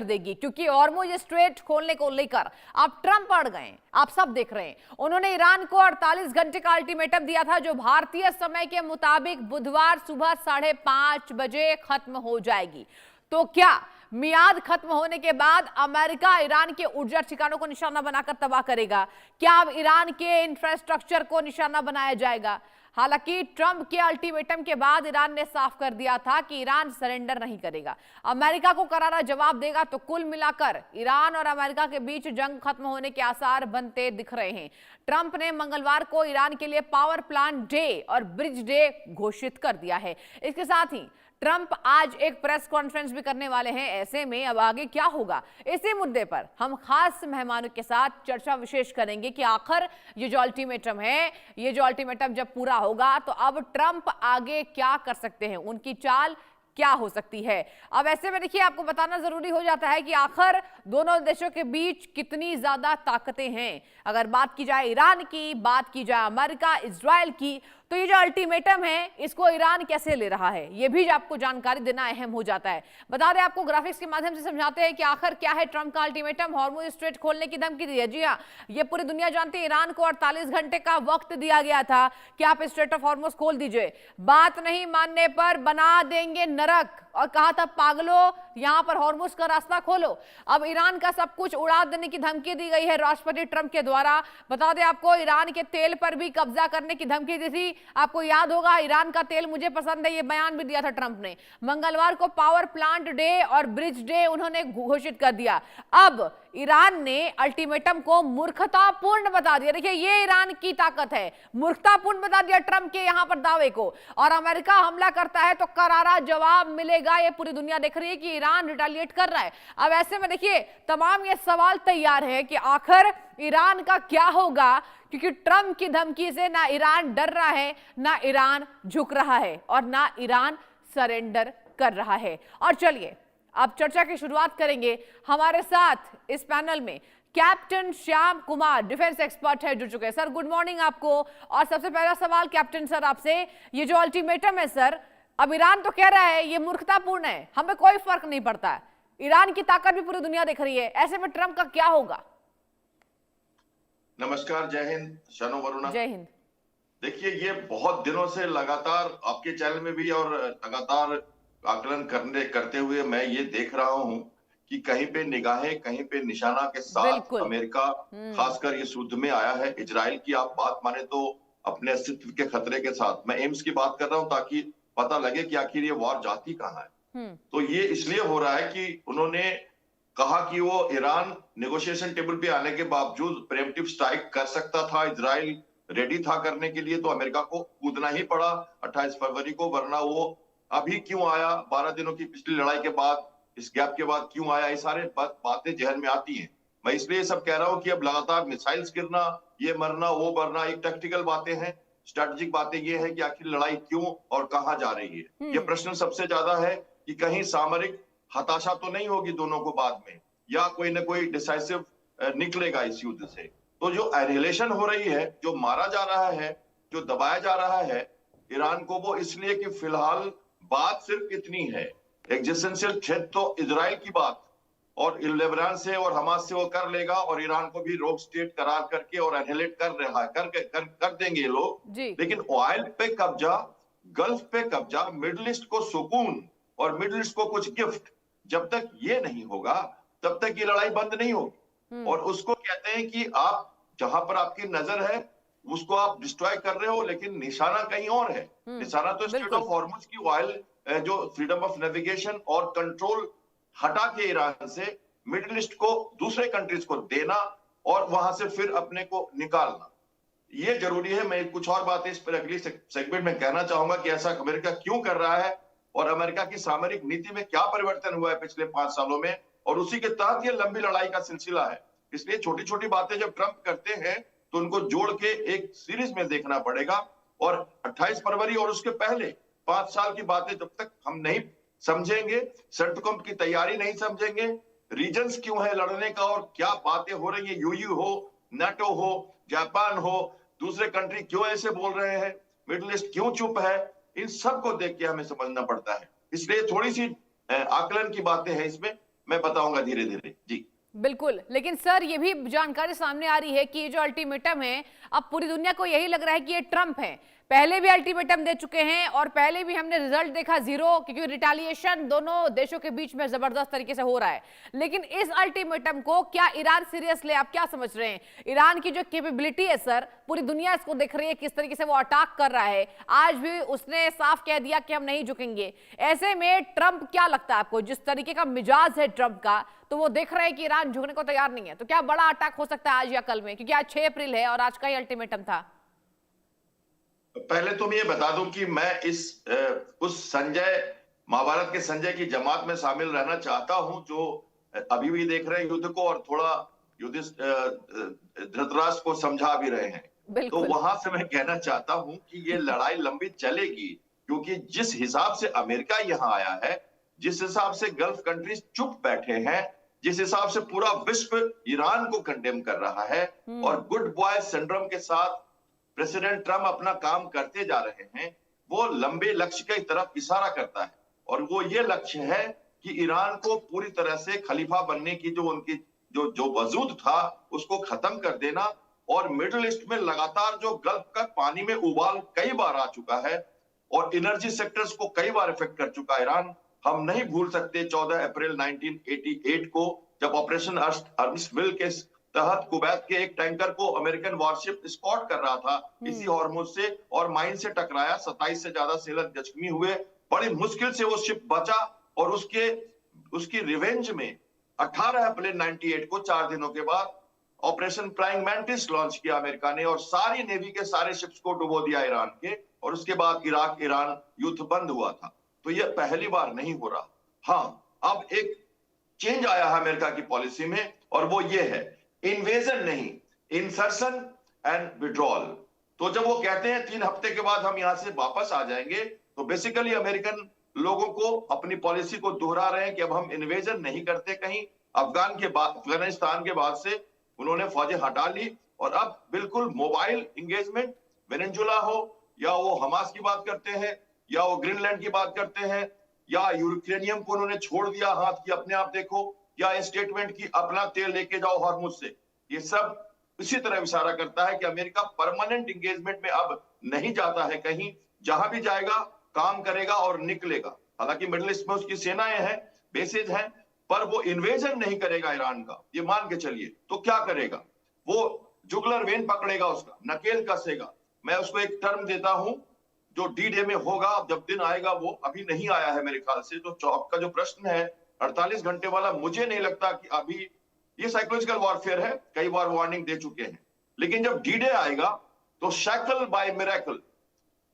देगी, क्योंकि Hormuz strait खोलने को लेकर अब ट्रंप अड़ गए। आप सब देख रहे हैं, उन्होंने ईरान को 48 घंटे का अल्टीमेटम दिया था, जो भारतीय समय के मुताबिक बुधवार सुबह 5:30 बजे खत्म हो जाएगी। तो क्या मियाद खत्म होने के बाद अमेरिका ईरान के ऊर्जा ठिकानों को निशाना बनाकर तबाह करेगा? क्या अब ईरान के इंफ्रास्ट्रक्चर को निशाना बनाया जाएगा? हालांकि ट्रंप के अल्टीमेटम के बाद ईरान ने साफ कर दिया था कि ईरान सरेंडर नहीं करेगा, अमेरिका को करारा जवाब देगा। तो कुल मिलाकर ईरान और अमेरिका के बीच जंग खत्म होने के आसार बनते दिख रहे हैं। ट्रंप ने मंगलवार को ईरान के लिए पावर प्लांट डे और ब्रिज डे घोषित कर दिया है। इसके साथ ही ट्रंप आज एक प्रेस कॉन्फ्रेंस भी करने वाले हैं। ऐसे में अब आगे क्या होगा, इसी मुद्दे पर हम खास मेहमानों के साथ चर्चा विशेष करेंगे कि आखिर ये जो अल्टीमेटम है, ये जो अल्टीमेटम जब पूरा होगा तो अब ट्रंप आगे क्या कर सकते हैं, उनकी चाल क्या हो सकती है। अब ऐसे में देखिए, आपको बताना जरूरी हो जाता है कि आखिर दोनों देशों के बीच कितनी ज्यादा ताकतें हैं। अगर बात की जाए ईरान की, बात की जाए अमेरिका इजराइल की, तो ये जो अल्टीमेटम है इसको ईरान कैसे ले रहा है, ये भी आपको जानकारी देना अहम हो जाता है। बता दें आपको, ग्राफिक्स के माध्यम से समझाते हैं कि आखिर क्या है ट्रंप का अल्टीमेटम। हॉर्मुज स्ट्रेट खोलने की धमकी दी है। जी हाँ, ये पूरी दुनिया जानती है। ईरान को 48 घंटे का वक्त दिया गया था कि आप स्ट्रेट ऑफ हॉर्मुज खोल दीजिए, बात नहीं मानने पर बना देंगे नरक, और कहा था पागलों यहां पर हॉर्मुज का रास्ता खोलो। अब ईरान का सब कुछ उड़ा देने की धमकी दी गई है राष्ट्रपति ट्रंप के द्वारा। बता दें आपको, ईरान के तेल पर भी कब्जा करने की धमकी दी थी। आपको याद होगा, ईरान का तेल मुझे पसंद है, ये बयान भी दिया था ट्रंप ने। मंगलवार को पावर प्लांट डे और ब्रिज डे उन्होंने घोषित कर दिया। अब ईरान ने अल्टीमेटम को मूर्खतापूर्ण बता दिया। देखिए, ये ईरान की ताकत है, मूर्खतापूर्ण बता दिया ट्रंप के यहां पर दावे को। और अमेरिका हमला करता है तो करारा जवाब मिलेगा, ये पूरी दुनिया देख रही है कि ईरान रिटेलिएट कर रहा है। अब ऐसे में देखिए, तमाम ये सवाल तैयार है कि आखिर ईरान का क्या होगा, क्योंकि ट्रंप की धमकी से ना ईरान डर रहा है, ना ईरान झुक रहा है, और ना ईरान सरेंडर कर रहा है। और चलिए अब चर्चा की शुरुआत करेंगे। हमारे साथ इस पैनल में captain Shyam Kumar, defence expert है, जुड़ चुके हैं। सर गुड मॉर्निंग आपको। और सबसे पहला सवाल कैप्टन सर आपसे, ये जो अल्टीमेटम है सर, अब ईरान तो कह रहा है ये मूर्खतापूर्ण है, हमें कोई फर्क नहीं पड़ता है, ईरान की ताकत भी पूरी दुनिया देख रही है, ऐसे में ट्रंप का क्या होगा? नमस्कार, जय हिंद शनो वरुणा। जय हिंद। देखिए, ये बहुत दिनों से लगातार आपके चैनल में भी और लगातार आकलन करते हुए मैं ये देख रहा हूं कि कहीं पे निगाहें, कहीं पे निशाना के साथ अमेरिका खासकर इस युद्ध में आया है। इजराइल की आप बात माने तो अपने अस्तित्व के खतरे के साथ, मैं एम्स की बात कर रहा हूं ताकि पता लगे कि आखिर ये वॉर जाती कहां है। तो ये इसलिए हो रहा है कि उन्होंने कहा कि वो ईरान नेगोशिएशन टेबल पे आने के बावजूद प्रीएम्प्टिव स्ट्राइक कर सकता था, इजराइल रेडी था करने के लिए, तो अमेरिका को कूदना ही पड़ा 28 फरवरी को। वरना वो अभी क्यों आया, 12 दिनों की पिछली लड़ाई के बाद, इस गैप के बाद क्यों आया, ये सारे बातें जहन में आती हैं। मैं इसलिए सब कह रहा हूं कि अब लगातार मिसाइल्स गिरना, ये मरना वो मरना, एक टैक्टिकल बातें हैं, स्ट्रेटेजिक बातें ये है कि आखिर लड़ाई क्यों और कहां जा रही है। ये प्रश्न सबसे ज्यादा है कि कहीं सामरिक हताशा तो नहीं होगी दोनों को बाद में, या कोई ना कोई डिसाइसिव निकलेगा इस युद्ध से। तो जो एनिहिलेशन हो रही है, जो मारा जा रहा है, जो दबाया जा रहा है ईरान को, वो इसलिए कि फिलहाल बात सिर्फ इतनी है, एग्जिस्टेंशियल थ्रेट तो इजराइल की बात और लेबनान से और हमास से वो कर लेगा, और ईरान को भी रोग स्टेट करार करके और एनिहिलेट कर रहा है, कर देंगे ये लोग। लेकिन ऑयल पे कब्जा, गल्फ पे कब्जा, मिडिल ईस्ट को सुकून और मिडिल ईस्ट को कुछ गिफ्ट, जब तक ये नहीं होगा तब तक ये लड़ाई बंद नहीं होगी। और उसको कहते हैं कि आप जहां पर आपकी नजर है उसको आप डिस्ट्रॉय कर रहे हो, लेकिन निशाना कहीं और है। निशाना तो स्ट्रेट ऑफ हॉर्मुज की ऑयल जो फ्रीडम ऑफ नेविगेशन और कंट्रोल हटा के ईरान से मिडिल ईस्ट को दूसरे कंट्रीज को देना और वहां से फिर अपने को निकालना, ये जरूरी है। मैं कुछ और बातें इस पर अगली सेगमेंट में कहना चाहूंगा कि ऐसा अमेरिका क्यों कर रहा है और अमेरिका की सामरिक नीति में क्या परिवर्तन हुआ है पिछले 5 सालों में, और उसी के तहत ये लंबी लड़ाई का सिलसिला है। इसलिए छोटी छोटी बातें जब ट्रंप करते हैं तो उनको जोड़ के एक सीरीज में देखना पड़ेगा। और 28 फरवरी और उसके पहले 5 साल की बातें जब तक हम नहीं समझेंगे, सेंटकॉम की तैयारी नहीं समझेंगे, रीजन्स क्यों है लड़ने का और क्या बातें हो रही है, यूयू हो, नाटो हो, जापान हो, दूसरे कंट्री क्यों ऐसे बोल रहे हैं, मिडिल ईस्ट क्यों चुप है, इन सब को देख के हमें समझना पड़ता है। इसलिए थोड़ी सी आकलन की बातें हैं इसमें। मैं बताऊंगा धीरे धीरे। जी बिल्कुल, लेकिन सर ये भी जानकारी सामने आ रही है कि ये जो अल्टीमेटम है, अब पूरी दुनिया को यही लग रहा है कि ये ट्रंप है। पहले भी अल्टीमेटम दे चुके हैं और पहले भी हमने रिजल्ट देखा जीरो, क्योंकि रिटालिएशन दोनों देशों के बीच में जबरदस्त तरीके से हो रहा है। लेकिन इस अल्टीमेटम को क्या ईरान सीरियस ले, आप क्या समझ रहे हैं? ईरान की जो कैपेबिलिटी है सर, पूरी दुनिया इसको देख रही है किस तरीके से वो अटैक कर रहा है। आज भी उसने साफ कह दिया कि हम नहीं झुकेंगे। ऐसे में ट्रंप, क्या लगता है आपको, जिस तरीके का मिजाज है ट्रंप का, तो वो देख रहे हैं कि ईरान झुकने को तैयार नहीं है, तो क्या बड़ा अटैक हो सकता है आज या कल में? क्योंकि आज 6 अप्रैल है और आज का ही अल्टीमेटम था। पहले तो मैं ये बता दूं कि मैं उस संजय, महाभारत के संजय की जमात में शामिल रहना चाहता हूं जो अभी भी देख रहे हैं युद्ध को और थोड़ा धृतराष्ट्र को समझा भी रहे हैं। तो वहां से मैं कहना चाहता हूं कि ये लड़ाई लंबी चलेगी, क्योंकि जिस हिसाब से अमेरिका यहाँ आया है, जिस हिसाब से गल्फ कंट्रीज चुप बैठे हैं, जिस हिसाब से पूरा विश्व ईरान को कंडेम कर रहा है और गुड बॉय सिंड्रोम के साथ प्रेसिडेंट ट्रम्प अपना काम करते जा रहे हैं, वो लंबे लक्ष्य की तरफ इशारा करता है। और वो ये लक्ष्य है कि ईरान को पूरी तरह से खलीफा बनने की जो उनकी जो वजूद था उसको खत्म कर देना। और मिडिल ईस्ट में लगातार जो गल्फ का पानी में उबाल कई बार आ चुका है और एनर्जी सेक्टर्स को कई बार इफेक्ट कर चुका है ईरान। हम नहीं भूल सकते 14 अप्रैल 1988 को, जब ऑपरेशन अर्स्ट विल के तहत कुवैत के एक टैंकर को अमेरिकन वॉरशिप स्कॉट कर रहा था इसी हॉर्मुज से, और माइन से टकराया, 27 से ज्यादा सेलर जख्मी हुए। बड़ी मुश्किल से वो शिप बचा और उसकी रिवेंज में 18 अप्रैल 98 को 4 दिनों के बाद ऑपरेशन प्राइम मैंटिस लॉन्च किया अमेरिका ने और सारी नेवी के सारे शिप्स को डुबो दिया ईरान के, और उसके बाद इराक ईरान युद्ध बंद हुआ था। तो ये पहली बार नहीं हो रहा। हाँ, अब एक चेंज आया है अमेरिका की पॉलिसी में और वो ये है, इन्वेजन नहीं, इंसर्शन एंड विड्रॉल। तो जब वो कहते हैं 3 हफ्ते के बाद हम यहां से वापस आ जाएंगे, तो बेसिकली अमेरिकन लोगों को अपनी पॉलिसी को दोहरा रहे हैं कि अब हम इन्वेजन नहीं करते कहीं। अफगानिस्तान के बाद से उन्होंने फौजें हटा ली और अब बिल्कुल मोबाइल इंगेजमेंट, वेनेजुला हो या वो हमास की बात करते हैं या वो ग्रीनलैंड की बात करते हैं या यूक्रेनियम को उन्होंने छोड़ दिया हाथ की अपने आप देखो, या स्टेटमेंट की अपना तेल लेके जाओ हॉर्मुज से। ये सब इसी तरह इशारा करता है कि अमेरिका परमानेंट इंगेजमेंट में अब नहीं जाता है कहीं, जहां भी जाएगा काम करेगा और निकलेगा। हालांकि मिडिल ईस्ट में उसकी सेनाएं हैं, बेसेज हैं, पर वो इन्वेजन नहीं करेगा ईरान का, ये मान के चलिए। तो क्या करेगा वो? जुगलर वेन पकड़ेगा, उसका नकेल कसेगा। मैं उसको एक टर्म देता हूं जो डी डे में होगा, जब दिन आएगा, वो अभी नहीं आया है मेरे ख्याल से। तो आपका जो प्रश्न है 48 घंटे वाला, मुझे नहीं लगता कि अभी, ये साइकोलॉजिकल वॉरफेयर है, कई बार वार्निंग दे चुके हैं। लेकिन जब डी डे आएगा तो shackle by miracle,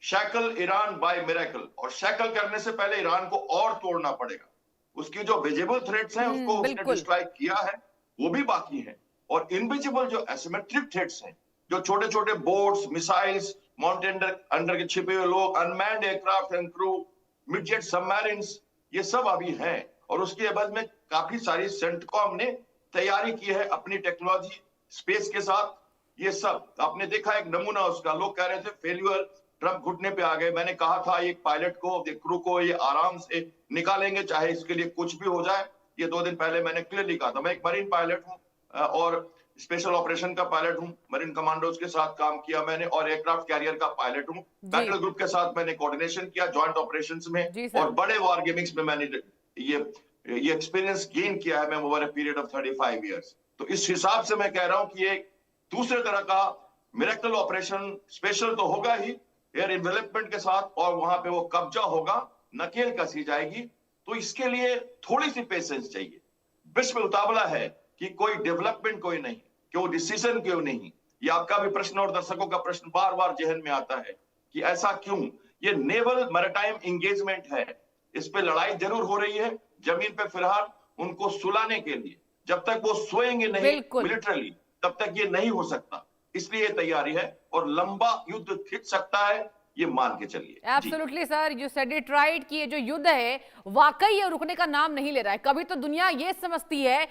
shackle Iran by miracle, और शैकल करने से पहले ईरान को और तोड़ना पड़ेगा। उसकी जो विजिबल थ्रेट्स हैं उसको उसने डिस्ट्रॉय किया है, वो भी बाकी है। और इनविजिबल जो एसिमेट्रिक थ्रेट्स हैं, जो छोटे छोटे बोट्स, मिसाइल्स, माउंटेन अंडर के छिपे हुए लोग, unmanned aircraft and crew, midget submarines, ये सब अभी हैं। और उसके बाद में काफी सारी सेंटकॉम ने तैयारी की है अपनी टेक्नोलॉजी स्पेस के साथ। ये सब आपने देखा, एक नमूना उसका, लोग कह रहे थे फेल्यूर, ट्रम्प घुटने पे आ गए। मैंने कहा था एक पायलट को, एक क्रू को ये आराम से निकालेंगे, चाहे इसके लिए कुछ भी हो जाए। ये 2 दिन पहले मैंने क्लियरली कहा था। मैं एक मरीन पायलट हूं और स्पेशल ऑपरेशन का पायलट हूं, मरीन कमांडोज के साथ काम किया मैंने, और एयरक्राफ्ट कैरियर का पायलट हूं। बैटल ग्रुप के साथ मैंने कोऑर्डिनेशन किया जॉइंट ऑपरेशंस में, और बड़े वॉर गेमिंग्स में मैंने ये एक्सपीरियंस गेन किया है मैं over a period of 35 years. तो इस हिसाब से मैं कह रहा हूं कि ये दूसरे तरह का मिरेकल ऑपरेशन, स्पेशल तो होगा ही एयर इन्वेलपमेंट के साथ, और वहां पे वो कब्जा होगा, नकेल कसी जाएगी। तो इसके लिए थोड़ी सी पेशेंस चाहिए। विश्व उतावला है कि कोई डेवलपमेंट कोई नहीं, क्यों डिसीजन क्यों नहीं। ये आपका भी प्रश्न और दर्शकों का प्रश्न बार बार जहन में आता है कि ऐसा क्यों। ये नेवल मैरिटाइम इंगेजमेंट है, इस पे लड़ाई जरूर हो रही है जमीन पे फिलहाल, उनको सुलाने के लिए। जब तक वो सोएंगे नहीं मिलिटरली, तब तक ये नहीं हो सकता। इसलिए तैयारी है और लंबा युद्ध खिंच सकता है, ये मान के चलिए। Absolutely sir, you said it right कि ये जो युद्ध है वाकई ये रुकने का नाम नहीं ले रहा है। कभी तो दुनिया ये समझती है